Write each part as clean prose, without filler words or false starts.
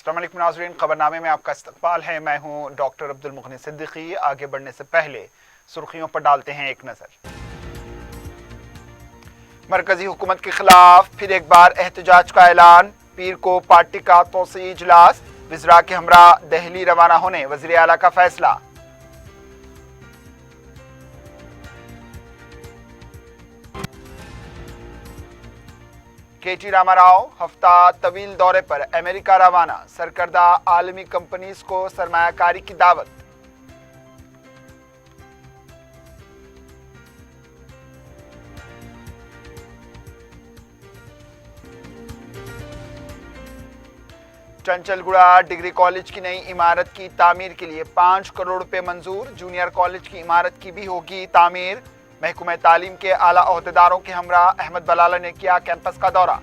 अस्सलाम वालेकुम नाज़रीन, खबरनामे में आपका इस्तकबाल है। मैं हूं डॉक्टर अब्दुल मुगनी सिद्दीकी। आगे बढ़ने से पहले सुर्खियों पर डालते हैं एक नजर। मरकजी हुकूमत के खिलाफ फिर एक बार एहतजाज का ऐलान। पीर को पार्टी का तौसीई इजलास, वज़रा के हमरा दिल्ली रवाना होने वज़ीर आला का फैसला। के.टी. रामाराव हफ्ता तवील दौरे पर अमेरिका रवाना, सरकर्दा आलमी कंपनीज को सरमायाकारी की दावत। चंचलगुड़ा डिग्री कॉलेज की नई इमारत की तामीर के लिए 5 करोड़ रुपए मंजूर। जूनियर कॉलेज की इमारत की भी होगी तामीर। महकमे तालीम के आला ओहदेदारों के हमरा अहमद बलाला ने किया कैंपस का दौरा।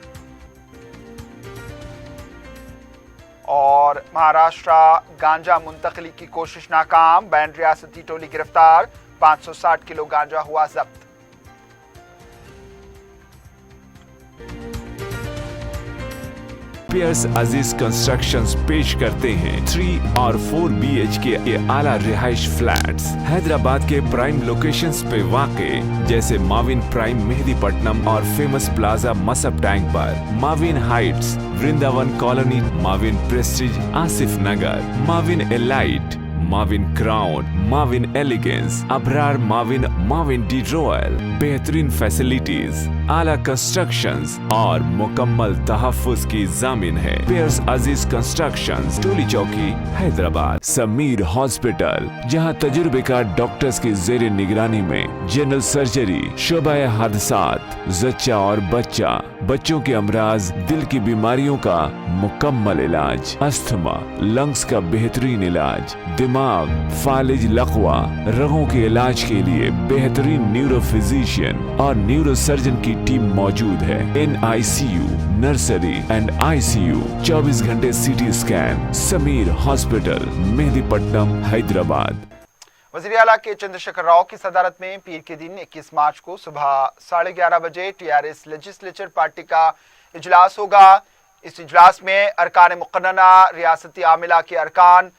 और महाराष्ट्र गांजा मुंतकली की कोशिश नाकाम, बैंड रियासती टोली गिरफ्तार, 560 किलो गांजा हुआ जब्त। पियर्स अजीज कंस्ट्रक्शंस पेश करते हैं 3 और 4 BHK के आला रिहाइश फ्लैट्स हैदराबाद के प्राइम लोकेशंस पे वाक़े, जैसे माविन प्राइम मेहदीपट्टनम और फेमस प्लाजा मसब टैंक पर, Mavin Heights Vrindavan Colony, Mavin Prestige Asif Nagar, Mavin Elite, Mavin Crown, Mavin Elegance, Abrar Mavin, Mavin de Royal. बेहतरीन फैसिलिटीज, आला कंस्ट्रक्शंस और मुकम्मल तहफ्फुज की जामिन है। पियर्स अजीज कंस्ट्रक्शंस, टोली चौकी, हैदराबाद। समीर हॉस्पिटल, जहां तजुर्बेकार डॉक्टर्स की जेर निगरानी में जनरल सर्जरी, शोबा हादसात, जच्चा और बच्चा, बच्चों के अमराज, दिल की बीमारियों का मुकम्मल इलाज, अस्थमा, लंग्स का बेहतरीन इलाज, दिमाग, फालिज, लकवा, रगों के इलाज के लिए बेहतरीन न्यूरो फिजिशियन और न्यूरो सर्जन की टीम मौजूद है। NICU, नर्सरी एंड ICU, 24 घंटे CT scan. Sameer hospital, Mehdipatnam, Hyderabad. वज़ीर आला के चंद्रशेखर राव की सदारत में पीर के दिन 21 मार्च को सुबह 11:30 बजे TRS लेजिस्लेचर पार्टी का इजलास होगा। इस इजलास में अरकान मुक़न्नना, रियासती आमिला के अरकान,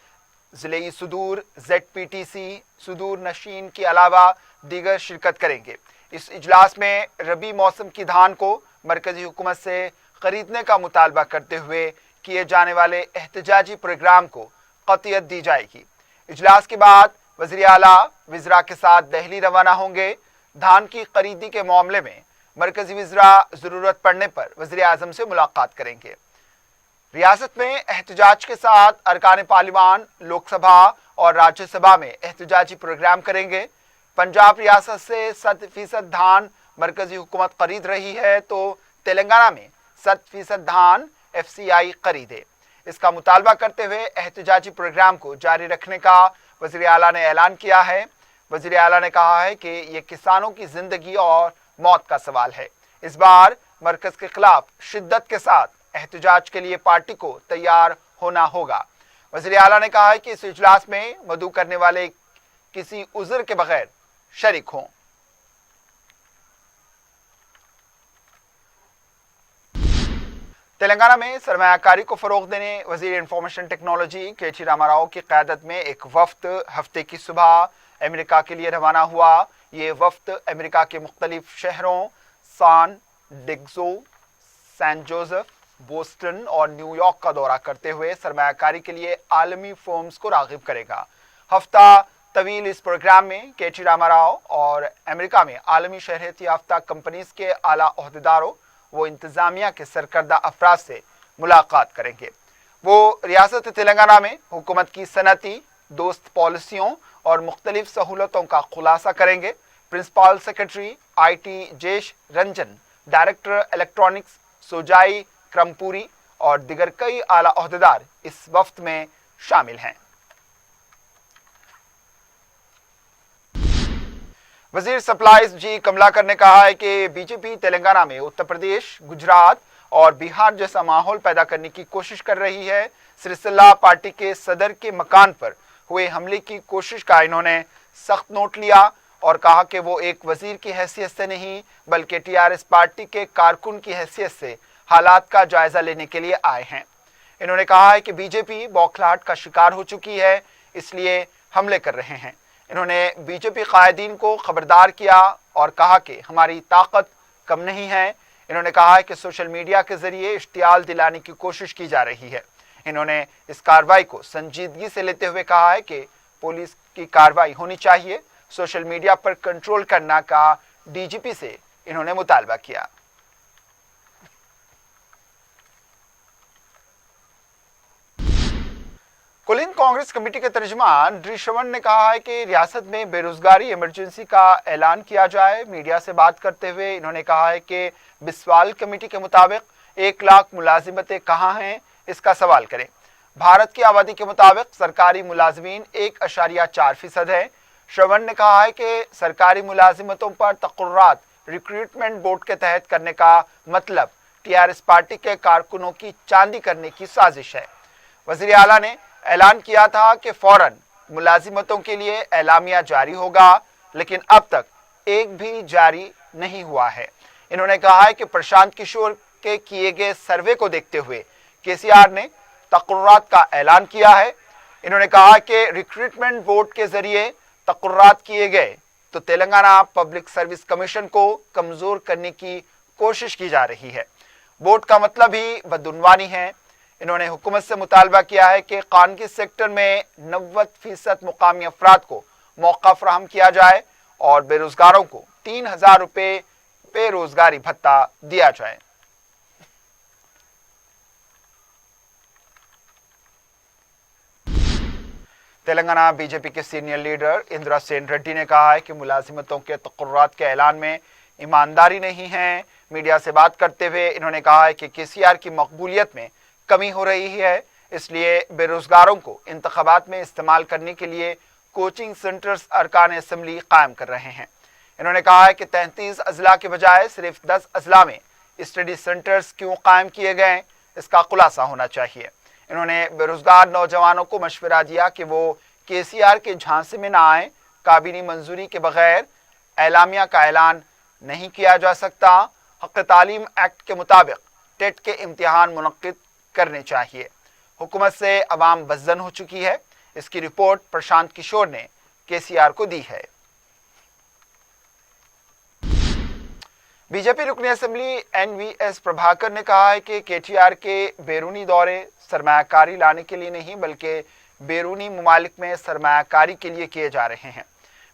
ज़िले सुदूर, ZPTC, सुदूर नशीन के अलावा दीगर शिरकत करेंगे। इस इजलास में रबी मौसम की धान को मरकजी हुकूमत से खरीदने का मुतालबा करते हुए किए जाने वाले एहतजाजी प्रोग्राम को क़तियत दी जाएगी। इजलास के बाद वज़ीर आला वज़रा के साथ दिल्ली रवाना होंगे। धान की खरीदी के मामले में मरकजी वज़रा ज़रूरत पड़ने पर वज़ीर आज़म से मुलाकात करेंगे। रियासत में एहतजाज के साथ अरकान पार्लिमान लोकसभा और राज्यसभा में एहतजाजी प्रोग्राम करेंगे। पंजाब रियासत से 100% धान मरकजी हुकूमत खरीद रही है, तो तेलंगाना में 100% धान FCI खरीदे। इसका मुतालबा करते हुए एहतजाजी प्रोग्राम को जारी रखने का वज़ीर आला ने ऐलान किया है। वज़ीर आला ने कहा है कि ये किसानों की जिंदगी और मौत का सवाल है। इस बार मरकज के खिलाफ शिद्दत के साथ एहतजाज के लिए पार्टी को तैयार होना होगा। वज़ीर आला ने कहा है कि इस इजलास में मदऊ करने वाले किसी उज़्र के बगैर शरीक हों। तेलंगाना में सरमायाकारी को फरोग देने वज़ीर इंफॉर्मेशन टेक्नोलॉजी के.टी. रामाराव की क़यादत में एक वफ्द हफ्ते की सुबह अमेरिका के लिए रवाना हुआ। ये वफ्द अमेरिका के मुख्तलिफ शहरों सान डिएगो, सैन जोसेफ, बोस्टन और न्यूयॉर्क का दौरा करते हुए सरमायाकारी के लिए आलमी फर्म्स को राग़िब करेगा। हफ्ता तवील इस प्रोग्राम में के.टी. रामाराव और अमेरिका में आलमी शहरत याफ्ता कंपनीज के आला ओहदेदारों वो इंतजामिया के सरकर्दा अफराद से मुलाकात करेंगे। वो रियासत तेलंगाना में हुकूमत की सनती दोस्त पॉलिसियों और मुख्तलिफ सहूलतों का खुलासा करेंगे। Principal secretary IT Jaish Ranjan, director electronics सोजाई क्रमपुरी और दिगर कई आला ओहदेदार इस वफ्द में शामिल हैं। वजीर सप्लाईज जी कमलाकर ने कहा है कि बीजेपी तेलंगाना में उत्तर प्रदेश, गुजरात और बिहार जैसा माहौल पैदा करने की कोशिश कर रही है। सिलसिला पार्टी के सदर के मकान पर हुए हमले की कोशिश का इन्होंने सख्त नोट लिया और कहा कि वो एक वजीर की हैसियत से नहीं बल्कि TRS पार्टी के कारकुन की हैसियत से हालात का जायजा लेने के लिए आए हैं। इन्होंने कहा है कि बीजेपी बौखलाहट का शिकार हो चुकी है, इसलिए हमले कर रहे हैं। इन्होंने बीजेपी कायदीन को खबरदार किया और कहा कि हमारी ताकत कम नहीं है। इन्होंने कहा है कि सोशल मीडिया के जरिए इश्तियाल दिलाने की कोशिश की जा रही है। इन्होंने इस कार्रवाई को संजीदगी से लेते हुए कहा है कि पुलिस की कार्रवाई होनी चाहिए। सोशल मीडिया पर कंट्रोल करना का डीजीपी से इन्होंने मुतालबा किया। कुलीन कांग्रेस कमेटी के तर्जुमान डी श्रवण ने कहा है कि रियासत में बेरोजगारी इमरजेंसी का ऐलान किया जाए। मीडिया से बात करते हुए इन्होंने कहा है कि बिस्वाल कमेटी के मुताबिक 1 लाख मुलाजिमतें कहाँ हैं, इसका सवाल करें। भारत की आबादी के मुताबिक सरकारी मुलाजमीन 1.4% है। श्रवण ने कहा है कि सरकारी मुलाजिमतों पर तकर्रुरात रिक्रूटमेंट बोर्ड के तहत करने का मतलब टीआरएस पार्टी के कारकुनों की चांदी करने की साजिश है। वजीर आला ने ऐलान किया था कि फौरन मुलाजिमतों के लिए एलामिया जारी होगा, लेकिन अब तक एक भी जारी नहीं हुआ है। इन्होंने कहा है कि प्रशांत किशोर के किए गए सर्वे को देखते हुए केसीआर ने तकर्रुरात का ऐलान किया है। इन्होंने कहा कि रिक्रूटमेंट बोर्ड के जरिए तकर्रुरात किए गए तो तेलंगाना पब्लिक सर्विस कमीशन को कमजोर करने की कोशिश की जा रही है। बोर्ड का मतलब ही बदउनवानी है। इन्होंने हुकूमत से मुतालबा किया है कि कानगी सेक्टर में 90% मुकामी अफराद को मौका फराहम किया जाए और बेरोजगारों को 3000 रुपये बेरोजगारी भत्ता दिया जाए। तेलंगाना बीजेपी के सीनियर लीडर इंदिरा सेन रेड्डी ने कहा है कि मुलाजिमतों के तकर्रुरात के ऐलान में ईमानदारी नहीं है। मीडिया से बात करते हुए इन्होंने कहा है कि केसीआर की मकबूलियत में कमी हो रही है, इसलिए बेरोजगारों को इंतखाबात में इस्तेमाल करने के लिए कोचिंग सेंटर्स अरकान असम्बली कायम कर रहे हैं। इन्होंने कहा है कि 33 अजला के बजाय सिर्फ 10 अजला में स्टडी सेंटर्स क्यों कायम किए गए, इसका खुलासा होना चाहिए। इन्होंने बेरोजगार नौजवानों को मशवरा दिया कि वो केसीआर के झांसे में ना आए। काबीनी मंजूरी के बगैर एलामिया का ऐलान नहीं किया जा सकता। हक तालीम एक्ट के मुताबिक टेट के इम्तिहान मुनक्किद करने चाहिए। हुकूमत से अवाम बज़्ज़न हो चुकी है। इसकी रिपोर्ट प्रशांत किशोर ने केसीआर को दी है। बीजेपी रुकनी असेंबली एनवीएस प्रभाकर ने कहा है कि केटीआर के बैरूनी दौरे सरमायाकारी लाने के लिए नहीं बल्कि बैरूनी मुमालिक में सरमायाकारी के लिए किए जा रहे हैं।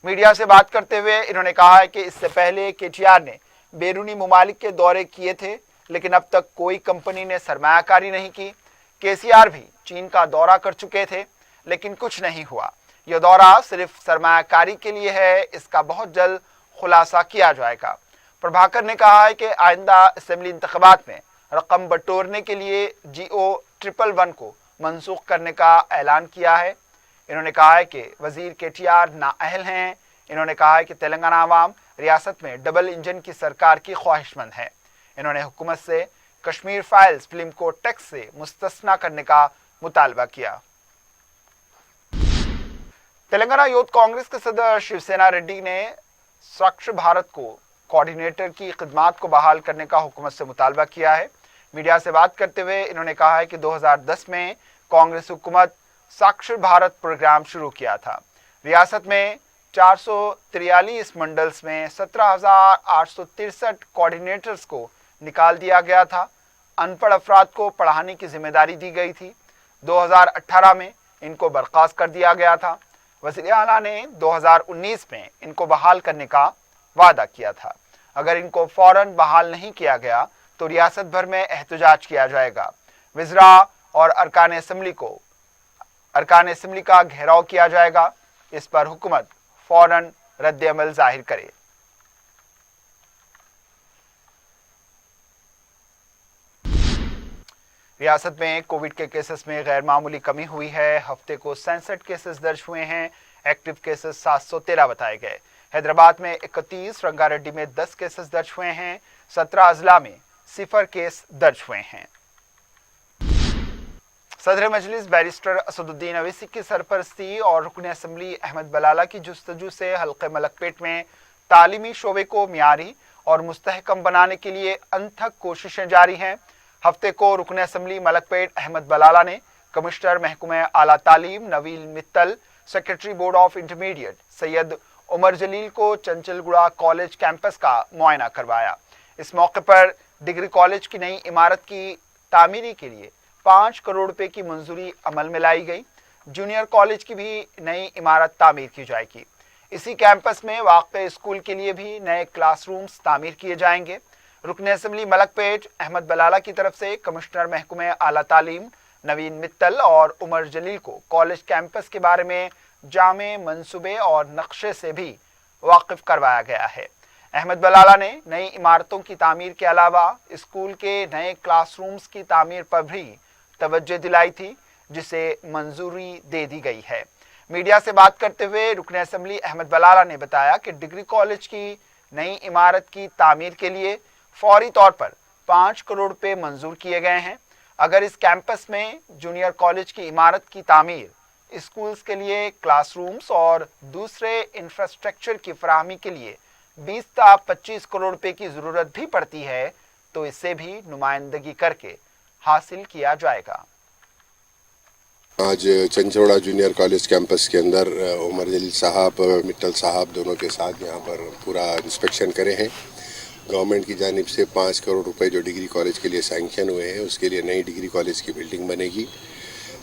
मीडिया से बात करते हुए इन्होंने कहा है कि इससे पहले केटीआर ने बैरूनी मुमालिक के दौरे किए थे, लेकिन अब तक कोई कंपनी ने सरमायाकारी नहीं की। केसीआर भी चीन का दौरा कर चुके थे, लेकिन कुछ नहीं हुआ। यह दौरा सिर्फ सरमायाकारी के लिए है, इसका बहुत जल्द खुलासा किया जाएगा। प्रभाकर ने कहा है कि आइंदा असेंबली इंतखाबात में रकम बटोरने के लिए GO 111 को मनसूख करने का ऐलान किया है। इन्होंने कहा है कि वजीर केटीआर नाअहल हैं। इन्होंने कहा है कि तेलंगाना आवाम रियासत में डबल इंजन की सरकार की ख्वाहिशमंद है। इन्होंने हुकूमत से कश्मीर फाइल्स फिल्म को टैक्स से मुस्तस्ना करने का मुतालबा किया। तेलंगाना यूथ कांग्रेस के सदर शिवसेना रेड्डी ने स्वच्छ भारत को कोऑर्डिनेटर की खिदमात को बहाल करने का हुकूमत से मुतालबा किया है। मीडिया से बात करते हुए इन्होंने कहा है कि 2010 में कांग्रेस हुकूमत स्वच्छ भारत प्रोग्राम शुरू किया था। रियासत में 443 मंडल्स में 17,863 कोऑर्डिनेटर्स को निकाल दिया गया था। अनपढ़ अफराद को पढ़ाने की जिम्मेदारी दी गई थी। 2018 में इनको बर्खास्त कर दिया गया था। वज़ीर आला ने 2019 में इनको बहाल करने का वादा किया था। अगर इनको फौरन बहाल नहीं किया गया तो रियासत भर में एहतजाज किया जाएगा। वज़रा और अरकान असम्बली का घेराव किया जाएगा। इस पर हुकूमत फौरन रद्द अमल जाहिर करे। रियासत में कोविड के केसेस में गैर मामूली कमी हुई है। हफ्ते को 67 केसेस दर्ज हुए हैं। एक्टिव केसेस 713 बताए गए। हैदराबाद में 31, रंगारेड्डी में 10 केसेस दर्ज हुए हैं। 17 अजला में 0 केस दर्ज हुए हैं। सदर मजलिस बैरिस्टर असदुद्दीन अवैसी की सरपरस्ती और रुकन असम्बली अहमद बलाला की जुस्तजू से हल्के मलकपेट में तालीमी शोबे को मियारी और मुस्तहकम बनाने के लिए अनथक कोशिशें जारी हैं। हफ्ते को रुकन असम्बली मलकपेट अहमद बलाला ने कमिश्नर महकमा आला तालीम Naveen Mittal, secretary Board of Intermediate Syed Umar Jaleel को चंचलगुड़ा कॉलेज कैंपस का मुआयना करवाया। इस मौके पर डिग्री कॉलेज की नई इमारत की तामीरी के लिए 5 करोड़ रुपए की मंजूरी अमल में लाई गई। जूनियर कॉलेज की भी नई इमारत तामीर की जाएगी। इसी कैंपस में वाक़ स्कूल के लिए भी नए क्लासरूम्स तामीर किए जाएंगे। रुकन असम्बली मलकपेट अहमद बलाला की तरफ से कमिश्नर महकमा आला तालीम नवीन मित्तल और उमर जलील को कॉलेज कैंपस के बारे में जामे मंसूबे और नक्शे से भी वाकिफ करवाया गया है। अहमद बलाला ने नई इमारतों की तामीर के अलावा स्कूल के नए क्लासरूम्स की तामीर पर भी तवज्जो दिलाई थी, जिसे मंजूरी दे दी गई है। मीडिया से बात करते हुए रुकन असम्बली अहमद बलाला ने बताया कि डिग्री कॉलेज की नई इमारत की तामीर के लिए फौरी तौर पर 5 करोड़ रुपए मंजूर किए गए हैं। अगर इस कैंपस में जूनियर कॉलेज की इमारत की तामीर, स्कूल्स के लिए क्लासरूम्स और दूसरे इंफ्रास्ट्रक्चर की फराहमी के लिए 20 से 25 करोड़ रुपए की जरूरत भी पड़ती है तो इससे भी नुमाइंदगी करके हासिल किया जाएगा। आज चंचलगुड़ा जूनियर कॉलेज कैंपस के अंदर उमर जलील साहब, मित्तल साहब दोनों के साथ यहाँ पर पूरा इंस्पेक्शन करे हैं। गवर्नमेंट की जानिब से 5 करोड़ रुपए जो डिग्री कॉलेज के लिए सैंक्शन हुए हैं, उसके लिए नई डिग्री कॉलेज की बिल्डिंग बनेगी।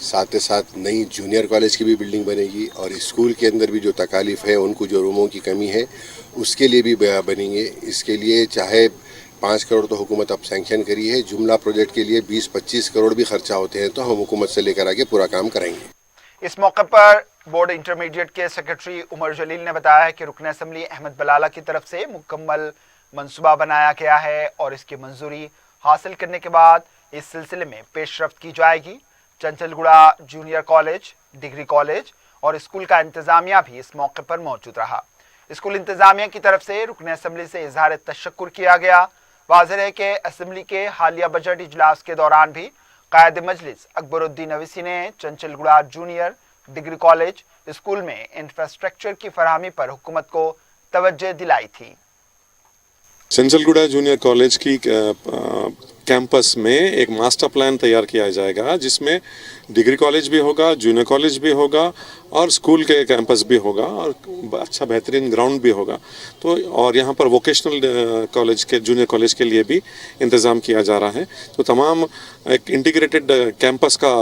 साथ ही साथ नई जूनियर कॉलेज की भी बिल्डिंग बनेगी और स्कूल के अंदर भी जो तकालीफ है, उनको जो रूमों की कमी है उसके लिए भी बनेंगे। इसके लिए चाहे 5 करोड़ तो हुकूमत अब सैंक्शन करी है, जुमला प्रोजेक्ट के लिए 20-25 करोड़ भी खर्चा होते हैं तो हम हुकूमत से लेकर आके पूरा काम करेंगे। इस मौके पर बोर्ड इंटरमीडिएट के सेक्रेटरी उमर जलील ने बताया कि रुकन असम्बली अहमद बलाला की तरफ से मुकम्मल मंसूबा बनाया गया है और इसकी मंजूरी हासिल करने के बाद इस सिलसिले में पेशरफ्त की जाएगी। Chanchalguda junior college, degree college और स्कूल का इंतजामिया भी इस मौके पर मौजूद रहा। स्कूल इंतजामिया की तरफ से रुकन असम्बली से इजहार तशक्कुर किया गया। वाज़ेह है कि असम्बली के हालिया बजट इजलास के दौरान भी कायद मजलिस अकबरुद्दीन अवीसी ने Chanchalguda junior degree college school में इंफ्रास्ट्रक्चर की फराहमी पर हुकूमत को तवज्जो दिलाई थी। चंचलगुड़ा जूनियर कॉलेज की कैंपस में एक मास्टर प्लान तैयार किया जाएगा, जिसमें डिग्री कॉलेज भी होगा, जूनियर कॉलेज भी होगा और स्कूल के कैंपस भी होगा और अच्छा बेहतरीन ग्राउंड भी होगा। तो और यहाँ पर वोकेशनल कॉलेज के जूनियर कॉलेज के लिए भी इंतज़ाम किया जा रहा है। तो तमाम एक इंटीग्रेटेड कैंपस का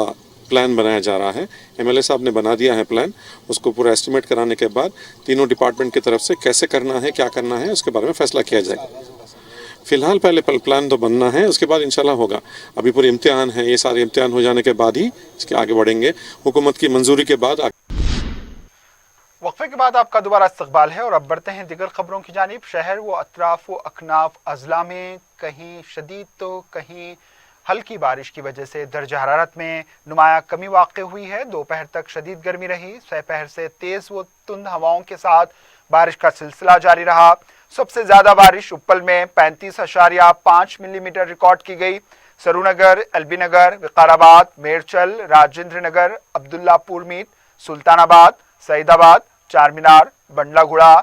प्लान बनाया जा रहा है। एमएलए साहब ने बना दिया है प्लान। उसको पूरा एस्टिमेट कराने के बाद तीनों डिपार्टमेंट की तरफ से कैसे करना है, क्या करना है, उसके बारे में फैसला किया जाएगा। फिलहाल पहले प्लान तो बनना है, उसके बाद इंशाल्लाह होगा। अभी पूरे इम्तिहान है, ये सारे इम्तिहान हो जाने के बाद ही इसके आगे बढ़ेंगे। हुकूमत की मंजूरी के बाद वक्फे के बाद आपका दोबारा इस्तकबाल है और अब बढ़ते हैं दीगर खबरों की जानिब। शहर व अतराफ व अकनाफ अजला में कहीं शदीद तो कहीं हल्की बारिश की वजह से दर्ज हरारत में नुमाया कमी वाक़ई हुई है। दोपहर तक शदीद गर्मी रही। दोपहर से तेज व तुंद हवाओं के साथ बारिश का सिलसिला जारी रहा। सबसे ज्यादा बारिश उप्पल में 35.5 मिलीमीटर रिकॉर्ड की गई। सरूनगर, एलबी नगर, विकाराबाद, मेरचल, राजेंद्र नगर, अब्दुल्लापुर मीर, सुल्तानाबाद, सईदाबाद, चारमीनार, बंडलागुड़ा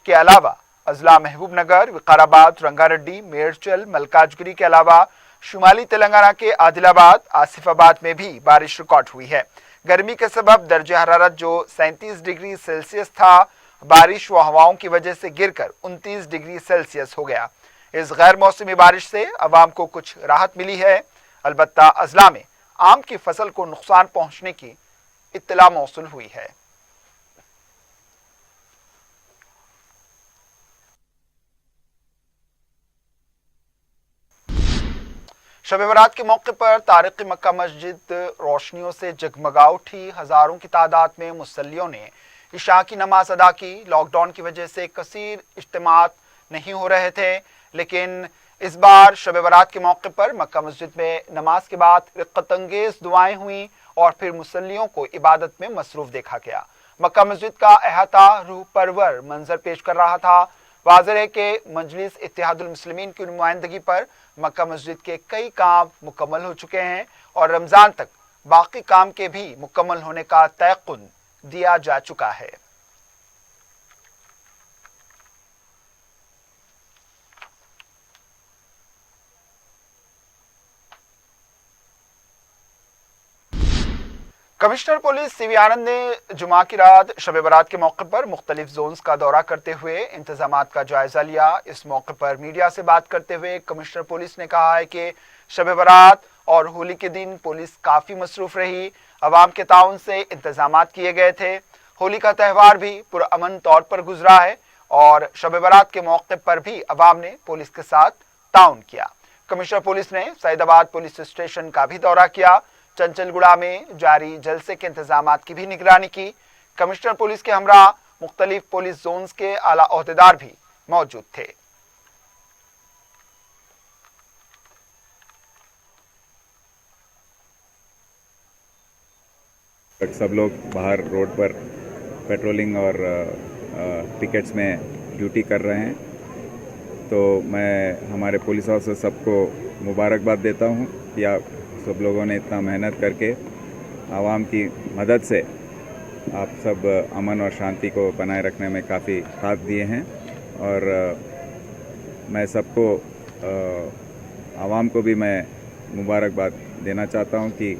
के अलावा अजला महबूब नगर, विकाराबाद, रंगारेड्डी, मेरचल, मलकाजगिरी के अलावा शुमाली तेलंगाना के आदिलाबाद, आसिफाबाद में भी बारिश रिकॉर्ड हुई है। गर्मी के सबब दर्ज हरारत जो 37 डिग्री सेल्सियस था, बारिश व हवाओं की वजह से गिरकर 29 डिग्री सेल्सियस हो गया। इस गैर मौसमी बारिश से अवाम को कुछ राहत मिली है। अलबत्ता अजला में आम की फसल को नुकसान पहुंचने की इत्तला मौसूल हुई है। शब बरात के मौके पर तारिक मक्का मस्जिद रोशनियों से जगमगा उठी। हजारों की तादाद में मुसल्लियों ने इशा की नमाज अदा की। लॉकडाउन की वजह से कसीर इज्तिमात नहीं हो रहे थे, लेकिन इस बार शब बरात के मौके पर मक्का मस्जिद में नमाज के बाद रिक्कत अंगेज दुआएं हुई और फिर मुसल्लियों को इबादत में मसरूफ देखा गया। मक्का मस्जिद का अहाता रूह परवर मंजर पेश कर रहा था। वाज़ेह है कि मजलिस इत्तेहादुल मुस्लिमीन की नुमाइंदगी पर मक्का मस्जिद के कई काम मुकम्मल हो चुके हैं और रमज़ान तक बाकी काम के भी मुकम्मल होने का तयक़ुन दिया जा चुका है। कमिश्नर पुलिस सीवी आनंद ने जुमा की रात शब बारात के मौके पर मुख्तलिफ जोन्स का दौरा करते हुए इंतजामात का जायजा लिया। इस मौके पर मीडिया से बात करते हुए कमिश्नर पुलिस ने कहा है कि शब बारात और होली के दिन पुलिस काफी मसरूफ रही। अवाम के ताउन से इंतजामात किए गए थे। होली का त्यौहार भी पुरअमन तौर पर गुजरा है और शब बारात के मौके पर भी अवाम ने पुलिस के साथ ताउन किया। कमिश्नर पुलिस ने सईदाबाद पुलिस स्टेशन का भी दौरा किया। चंचलगुड़ा में जारी जलसे के इंतजामात की भी निगरानी की। कमिश्नर पुलिस के हमरा मुख्तलिफ पुलिस जोन्स के आला ओहदेदार भी मौजूद थे। सब लोग बाहर रोड पर पेट्रोलिंग और पिकेट्स में ड्यूटी कर रहे हैं, तो मैं हमारे पुलिस ऑफिसर सबको मुबारकबाद देता हूं कि आप सब लोगों ने इतना मेहनत करके आवाम की मदद से आप सब अमन और शांति को बनाए रखने में काफ़ी साथ दिए हैं। और मैं सबको आवाम को भी मैं मुबारकबाद देना चाहता हूं कि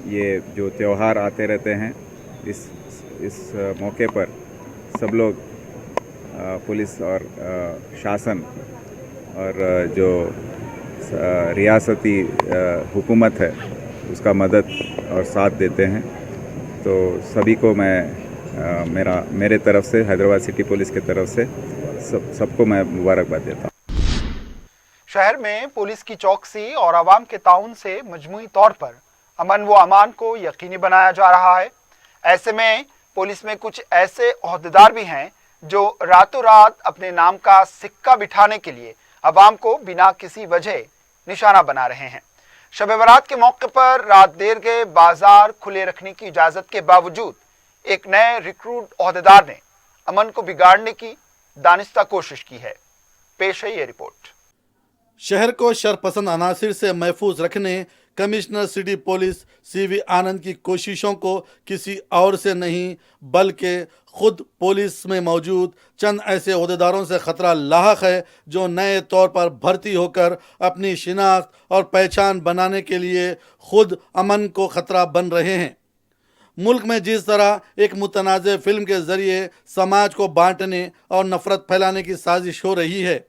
ये जो त्यौहार आते रहते हैं, इस मौके पर सब लोग पुलिस और शासन और जो रियासती हुकूमत है उसका मदद और साथ देते हैं। तो सभी को मैं मेरे तरफ से, हैदराबाद सिटी पुलिस की तरफ से सबको मैं मुबारकबाद देता हूँ। शहर में पुलिस की चौकसी और आवाम के ताउन से मजमूई तौर पर अमन व अमान को यकीनी बनाया जा रहा है। ऐसे में पुलिस में कुछ ऐसे ओहदेदार भी हैं जो रातों रात अपने नाम का सिक्का बिठाने के लिए अवाम को बिना किसी वजह निशाना बना रहे हैं। शब बारात के मौके पर रात देर गए बाजार खुले रखने की इजाजत के बावजूद एक नए रिक्रूट ओहदेदार ने अमन को बिगाड़ने की दानिस्ता कोशिश की है। पेश है ये रिपोर्ट। शहर को शरपसंद अनासिर से महफूज रखने कमिश्नर सिटी पुलिस सीवी आनंद की कोशिशों को किसी और से नहीं बल्कि खुद पुलिस में मौजूद चंद ऐसे ओहदेदारों से खतरा लाहक है जो नए तौर पर भर्ती होकर अपनी शिनाख्त और पहचान बनाने के लिए खुद अमन को खतरा बन रहे हैं। मुल्क में जिस तरह एक मुतनाज़ फिल्म के ज़रिए समाज को बांटने और नफरत फैलाने की साजिश हो रही है,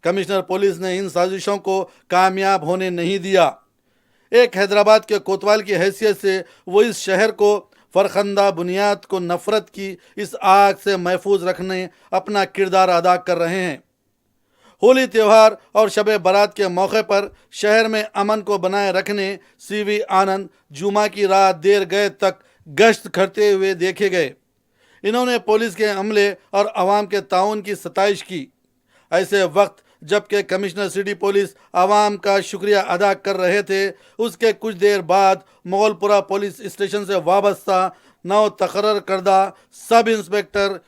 कमिश्नर पुलिस ने इन साजिशों को कामयाब होने नहीं दिया। एक हैदराबाद के कोतवाल की हैसियत से वो इस शहर को फरखंदा बुनियाद को नफरत की इस आग से महफूज रखने अपना किरदार अदा कर रहे हैं। होली त्यौहार और शब बारात के मौके पर शहर में अमन को बनाए रखने सीवी आनंद जुमा की रात देर गए तक गश्त करते हुए देखे गए। इन्होंने पुलिस के अमले और अवाम के ताउन की सताइश की। ऐसे वक्त जबकि कमिश्नर सिटी पुलिस आवाम का शुक्रिया अदा कर रहे थे, उसके कुछ देर बाद मोगलपुरा पुलिस स्टेशन से वाबस्ता नौ तकर्रर करदा सब इंस्पेक्टर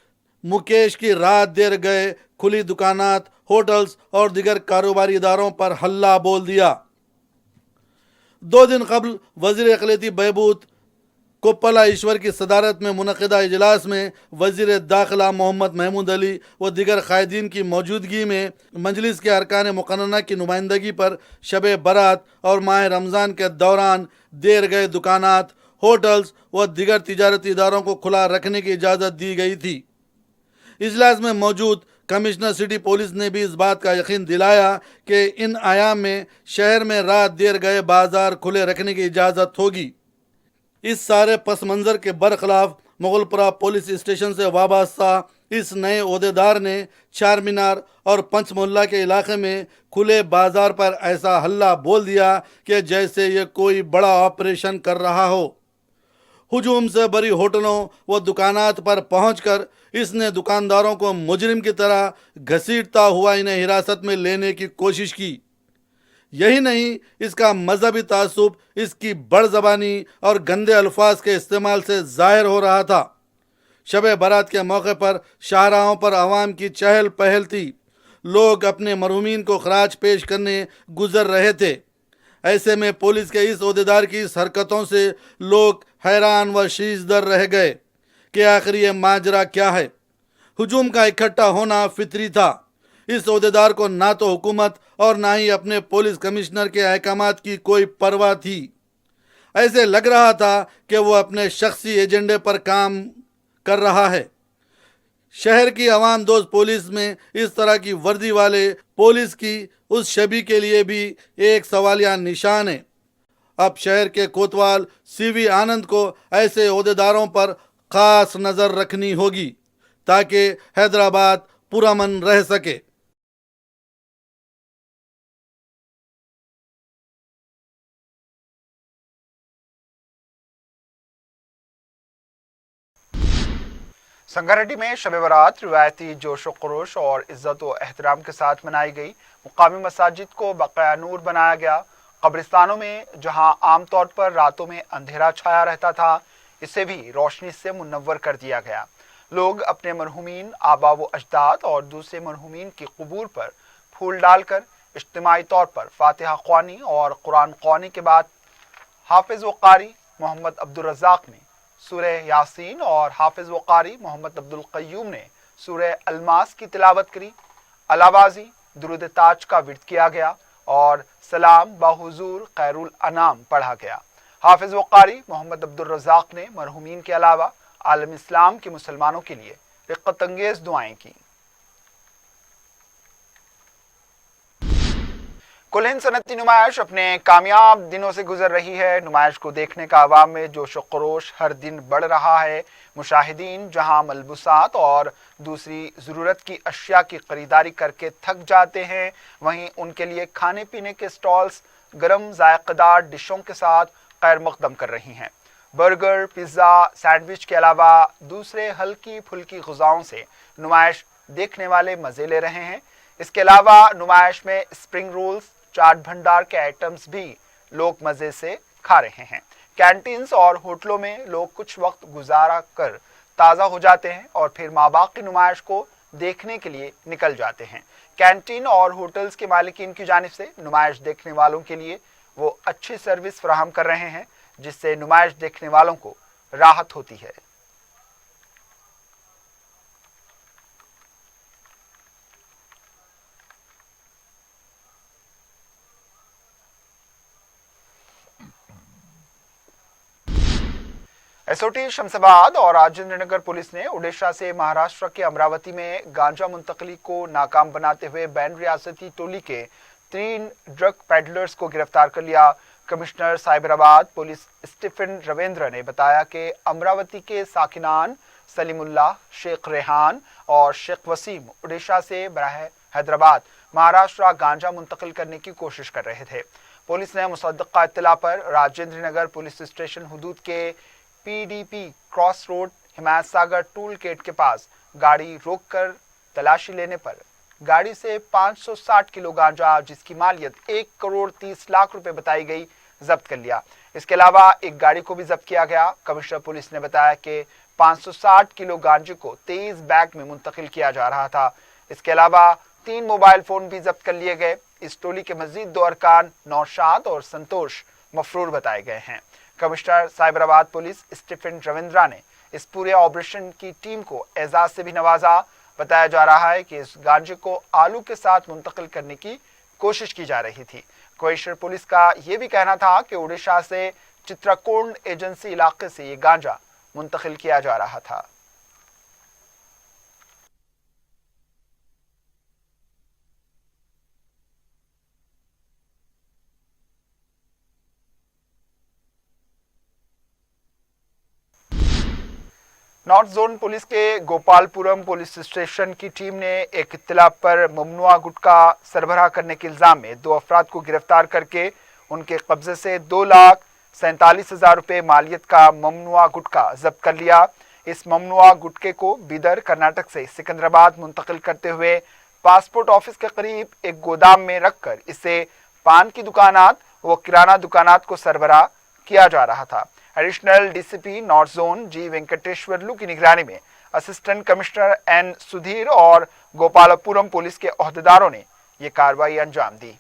मुकेश की रात देर गए खुली दुकानात, होटल्स और दीगर कारोबारी इदारों पर हल्ला बोल दिया। 2 दिन कबल वजीर अक़लियती बहबूद कोप्पला ईश्वर की सदारत में मुनक़िदा इजलास में वज़ीर दाखिला मोहम्मद महमूद अली व दीगर कायदीन की मौजूदगी में मजलिस के अरकान मुक़न्नना की नुमाइंदगी पर शब बारात और माह रमज़ान के दौरान देर गए दुकानात, होटल्स व दीगर तिजारती इदारों को खुला रखने की इजाज़त दी गई थी। इजलास में मौजूद कमिश्नर सिटी पुलिस ने भी इस बात का यकीन दिलाया कि इन आयाम में शहर में रात देर गए बाजार खुले रखने की इजाज़त होगी। इस सारे पस मंज़र के बरखिलाफ मुगलपुरा पुलिस स्टेशन से वाबस्ता इस नए ओहदेदार ने चार मीनार और पंच मोहल्ला के इलाके में खुले बाजार पर ऐसा हल्ला बोल दिया कि जैसे ये कोई बड़ा ऑपरेशन कर रहा हो। हुजूम से भरी होटलों व दुकानात पर पहुंचकर इसने दुकानदारों को मुजरिम की तरह घसीटता हुआ इन्हें हिरासत में लेने की कोशिश की। यही नहीं, इसका मजहबी तासुब इसकी बड़ज़बानी और गंदे अल्फाज के इस्तेमाल से ज़ाहिर हो रहा था। शब बारात के मौके पर शाहराहों पर आवाम की चहल पहल थी। लोग अपने मरहूमीन को खराज पेश करने गुजर रहे थे। ऐसे में पुलिस के इस ओहदेदार की इस हरकतों से लोग हैरान व शीशदर रह गए कि आखिर ये माजरा क्या है। हुजूम का इकट्ठा होना फितरी था। इस ओहदेदार को ना तो हुकूमत और ना ही अपने पुलिस कमिश्नर के अहकामात की कोई परवाह थी। ऐसे लग रहा था कि वो अपने शख्सी एजेंडे पर काम कर रहा है। शहर की अवाम दोस्त पुलिस में इस तरह की वर्दी वाले पुलिस की उस छवि के लिए भी एक सवालिया निशान है। अब शहर के कोतवाल सीवी आनंद को ऐसे ओहदेदारों पर खास नज़र रखनी होगी ताकि हैदराबाद पुरअमन रह सके। संगारेड्डी में शब बारात रिवायती जोश व खरोश और इज्जत व एहतराम के साथ मनाई गई। मुकामी मसाजिद को बकाया नूर बनाया गया। कब्रिस्तानों में जहां आमतौर पर रातों में अंधेरा छाया रहता था, इसे भी रोशनी से मुनव्वर कर दिया गया। लोग अपने मरहूमीन आबा व अजदाद और दूसरे मरहूमीन की कबूर पर फूल डालकर इज्तिमाई तौर पर फातिहा ख्वानी और कुरान ख्वानी के बाद हाफिज व कारी मोहम्मद अब्दुल रज़ाक ने सूरह यासीन और हाफिज व कारी मोहम्मद अब्दुल क़य्यूम ने सूरह अलमास की तिलावत करी। अलावाजी दुरूद ताज का विर्द किया गया और सलाम बाहुजूर खैरुल अनाम पढ़ा गया। हाफिज व कारी मोहम्मद अब्दुल रज़ाक ने मरहूमीन के अलावा आलम इस्लाम के मुसलमानों के लिए रिक़्क़त अंगेज़ दुआएं की। कुल हिंद सनती नुमाइश अपने कामयाब दिनों से गुजर रही है। नुमाइश को देखने का अवाम में जोश व खरोश हर दिन बढ़ रहा है। मुशाहिदीन जहां मलबूसात और दूसरी ज़रूरत की अशिया की खरीदारी करके थक जाते हैं, वहीं उनके लिए खाने पीने के स्टॉल्स गर्म जायकेदार डिशों के साथ खैर मकदम कर रही हैं। बर्गर, पिज़्ज़ा, सैंडविच के अलावा दूसरे हल्की फुल्की ग़िज़ाओं से नुमाइश देखने वाले मज़े ले रहे हैं। इसके अलावा नुमाइश में स्प्रिंग रोल्स, चाट भंडार के आइटम्स भी लोग मज़े से खा रहे हैं। कैंटीन्स और होटलों में लोग कुछ वक्त गुजारा कर ताज़ा हो जाते हैं और फिर माबाकी नुमाइश को देखने के लिए निकल जाते हैं। कैंटीन और होटल्स के मालिकीन की जानिब से नुमाइश देखने वालों के लिए वो अच्छी सर्विस फराहम कर रहे हैं, जिससे नुमाइश देखने वालों को राहत होती है। एसओटी शमशाबाद और राजेंद्र नगर पुलिस ने ओडिशा से महाराष्ट्र के अमरावती में गांजा मुंतकली को नाकाम बनाते हुए बैन रियासती टोली के 3 ड्रग पैडलर्स को गिरफ्तार कर लिया। Commissioner Cyberabad police Stephen Ravindra ने बताया कि अमरावती के साकिनान सलीमुल्लाह, शेख रेहान और शेख वसीम ओडिशा से बराह हैदराबाद महाराष्ट्र गांजा मुंतकिल करने की कोशिश कर रहे थे। पुलिस ने मुसद्दक़ा इत्तला पर राजेंद्र नगर पुलिस स्टेशन हुदूद के PDP cross road Himayat Sagar tool gate के पास गाड़ी रोककर तलाशी लेने पर गाड़ी से 560 किलो गांजा, जिसकी मालियत 1 करोड़ 30 लाख रुपए बताई गई, जब्त कर लिया। इसके अलावा एक गाड़ी को भी जब्त किया गया। कमिश्नर पुलिस ने बताया कि 560 किलो गांजे को 23 बैग में मुंतकिल किया जा रहा था। इसके अलावा 3 मोबाइल फोन भी जब्त कर लिए गए। इस टोली के मजीद 2 अरकान नौशाद और संतोष मफरूर बताए गए हैं। Commissioner Cyberabad police Stephen Ravindra ने इस पूरे ऑपरेशन की टीम को एजाज से भी नवाजा। बताया जा रहा है कि इस गांजे को आलू के साथ मुंतकिल करने की कोशिश की जा रही थी। कोइशर पुलिस का यह भी कहना था कि ओडिशा से चित्रकोण एजेंसी इलाके से ये गांजा मुंतकिल किया जा रहा था। नॉर्थ जोन पुलिस के गोपालपुरम पुलिस स्टेशन की टीम ने एक इत्तला पर ममनुआ गुटखा सरबराह करने के इल्जाम में 2 अफराद को गिरफ्तार करके उनके कब्जे से 2,47,000 रुपए मालियत का ममनुआ गुटखा जब्त कर लिया। इस ममनुआ गुटखे को बीदर कर्नाटक से सिकंदराबाद मुंतकिल करते हुए पासपोर्ट ऑफिस के करीब एक गोदाम में रखकर इसे पान की दुकानात व किराना दुकानात को सरबराह किया जा रहा था। एडिशनल डीसीपी नॉर्थ जोन जी वेंकटेश्वरलू की निगरानी में असिस्टेंट कमिश्नर एन सुधीर और गोपालपुरम पुलिस के ओहदेदारों ने यह कार्रवाई अंजाम दी।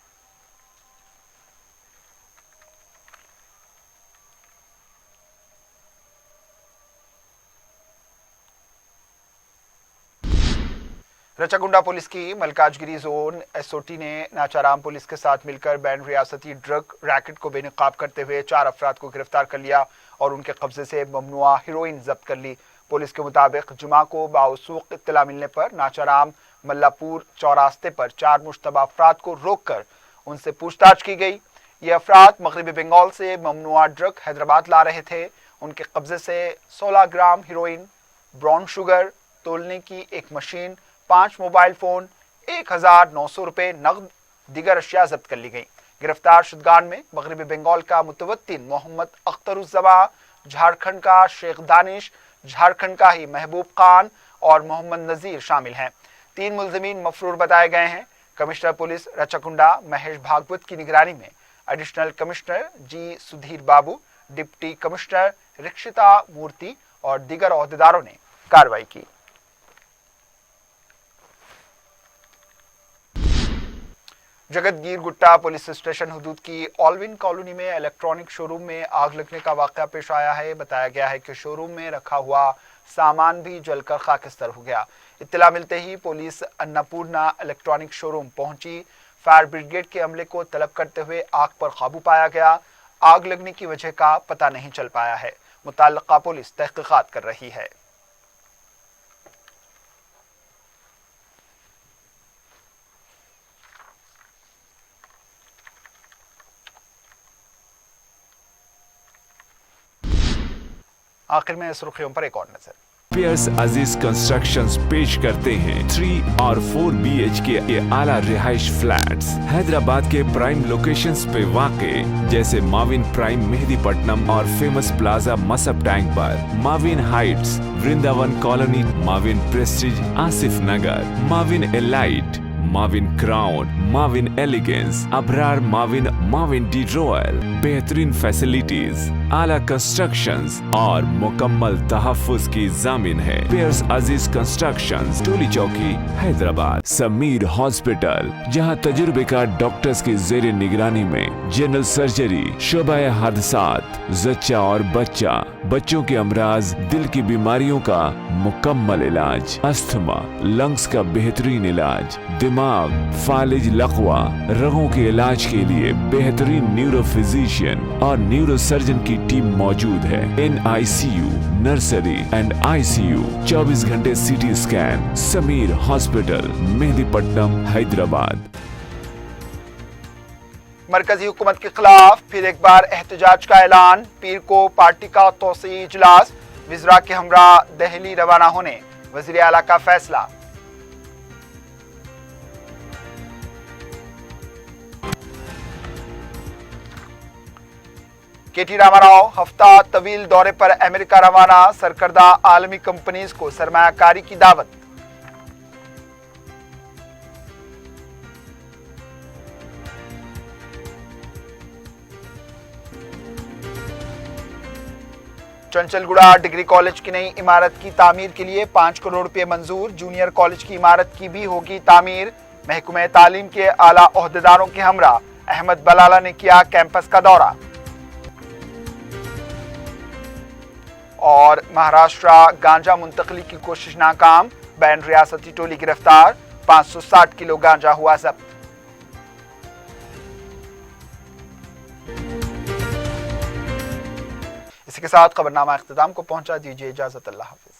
रचाकुंडा पुलिस की मलकाजगिरी जोन एसओटी ने नाचाराम पुलिस के साथ मिलकर बैन रियासती ड्रग रैकेट को बेनकाब करते हुए 4 अफराद को गिरफ्तार कर लिया और उनके कब्जे से ममनुआ हेरोइन जब्त कर ली। पुलिस के मुताबिक जुमा को बावसूख इत्तला मिलने पर नाचाराम मल्लापुर चौरास्ते पर 4 मुश्तबा अफराद को रोककर उनसे पूछताछ की गई। ये अफराद मगरबी बंगाल से ममनुआ ड्रग हैदराबाद ला रहे थे। उनके कब्जे से 16 ग्राम हेरोइन, ब्राउन शुगर तोलने की एक मशीन, 5 मोबाइल फोन, 1900 रुपए नकद दीगर अशिया जब्त कर ली गई। गिरफ्तार शुदगान में मगरबी बंगाल का मुतवत्तिन मोहम्मद अख्तरुज़्ज़मा, झारखंड का शेख दानिश, झारखंड का ही महबूब खान और मोहम्मद नजीर शामिल हैं। 3 मुल्ज़िमीन मफरूर बताए गए हैं। कमिश्नर पुलिस रचाकुंडा महेश भागवत की निगरानी में एडिशनल कमिश्नर जी सुधीर बाबू, डिप्टी कमिश्नर रिक्षिता मूर्ति और दीगर ओहदेदारों ने कार्रवाई की। जगतगीर गुट्टा पुलिस स्टेशन हुदूद की ऑलविन कॉलोनी में इलेक्ट्रॉनिक शोरूम में आग लगने का वाकया पेश आया है। बताया गया है कि शोरूम में रखा हुआ सामान भी जलकर खाकिस्तर हो गया। इत्तला मिलते ही पुलिस अन्नपूर्णा इलेक्ट्रॉनिक शोरूम पहुंची। फायर ब्रिगेड के अमले को तलब करते हुए आग पर काबू पाया गया। आग लगने की वजह का पता नहीं चल पाया है। मुतल्लिका पुलिस तहकीकात कर रही है। आखिर में सुर्खियों पर एक और नजर। पियर्स अजीज कंस्ट्रक्शंस पेश करते हैं 3 और 4 BHK के आला रिहाइश फ्लैट्स हैदराबाद के प्राइम लोकेशंस पे वाक़े जैसे माविन प्राइम मेहदीपट्टनम और फेमस प्लाजा मसब टैंक पर, Mavin Heights Vrindavan Colony, Mavin Prestige Asif Nagar, Mavin Elite, Mavin Crown, Mavin Elegance, Abrar Mavin, Mavin de Royal, बेहतरीन फैसिलिटीज, आला कंस्ट्रक्शंस और मुकम्मल तहफ्फुज की जामिन है। पियर्स अजीज कंस्ट्रक्शंस, टोली चौकी, हैदराबाद। समीर हॉस्पिटल, जहां तजुर्बेकार डॉक्टर्स की जेर निगरानी में जनरल सर्जरी, शोबा हादसात, जच्चा और बच्चा, बच्चों के अमराज, दिल की बीमारियों का मुकम्मल इलाज, अस्थमा, लंग्स का बेहतरीन इलाज, दिमाग, फालिज, लकवा, रगों के इलाज के लिए बेहतरीन न्यूरो फिजिशियन और न्यूरो सर्जन की टीम मौजूद है। NICU, नर्सरी एंड ICU, 24 घंटे CT scan. Sameer hospital, Mehdipatnam, Hyderabad. मरकजी हुकूमत के खिलाफ फिर एक बार एहतजाज का ऐलान। पीर को पार्टी का तौसीई इजलास, विज़रा के हमरा दिल्ली रवाना होने वज़ीर आला का फैसला। KT रामाराव हफ्ता तवील दौरे पर अमेरिका रवाना, सरकर्दा आलमी कंपनीज को सरमायाकारी की दावत। चंचलगुड़ा डिग्री कॉलेज की नई इमारत की तामीर के लिए 5 करोड़ रुपए मंजूर। जूनियर कॉलेज की इमारत की भी होगी तामीर। महकमे तालीम के आला ओहदेदारों के हमरा अहमद बलाला ने किया कैंपस का दौरा। और महाराष्ट्र गांजा मुंतकली की कोशिश नाकाम, बैन रियासती टोली गिरफ्तार, 560 किलो गांजा हुआ जब्त। इसी के साथ खबरनामा इख्तिताम को पहुंचा। दीजिए इजाजत। अल्लाह हाफिज।